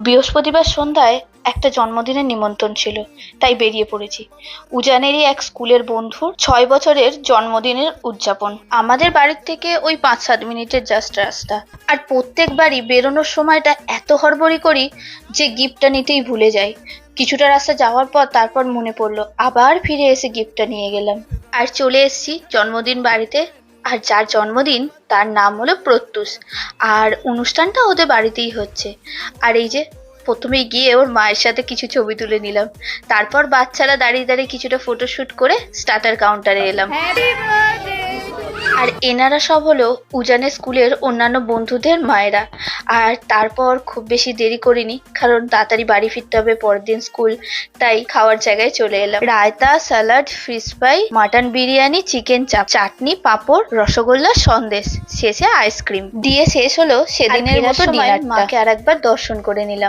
বৃহস্পতিবার সন্ধ্যায় একটা জন্মদিনের নিমন্ত্রণ ছিল, তাই বেরিয়ে পড়েছি। উজানেরই এক স্কুলের বন্ধুর 6 বছরের জন্মদিনের উদযাপন। আমাদের বাড়ির থেকে ওই 5-7 মিনিটের জাস্ট রাস্তা। আর প্রত্যেকবারই বেরোনোর সময়টা এত হড়বড়ি করি যে গিফটটা নিতেই ভুলে যাই। কিছুটা রাস্তা যাওয়ার পর তারপর মনে পড়লো, আবার ফিরে এসে গিফটটা নিয়ে গেলাম। আর চলে এসেছি জন্মদিন বাড়িতে। আর যার জন্মদিন তার নাম হলো প্রত্যুষ। আর অনুষ্ঠানটা ওদের বাড়িতেই হচ্ছে। আর এই যে প্রথমে গিয়ে ওর মায়ের সাথে কিছু ছবি তুলে নিলাম। তারপর বাচ্চারা দাঁড়িয়ে দাঁড়িয়ে কিছুটা ফটোশুট করে স্টার্টার কাউন্টারে এলাম। আর এনারা সব হলো উজানের স্কুলের অন্যান্য বন্ধুদের মায়েরা। আর তারপর খুব বেশি দেরি করিনি, কারণ তাড়াতাড়ি বাড়ি ফিরতে হবে, পরের দিন স্কুল। তাই খাওয়ার জায়গায় চলে এলাম। Raita, salad, fish fry, mutton biryani, chicken চাপ, চাটনি, পাঁপড়, রসগোল্লা, সন্দেশ, শেষে আইসক্রিম দিয়ে শেষ হলো সেদিনের মতো ডিনারটা। মাকে আর একবার দর্শন করে নিলাম।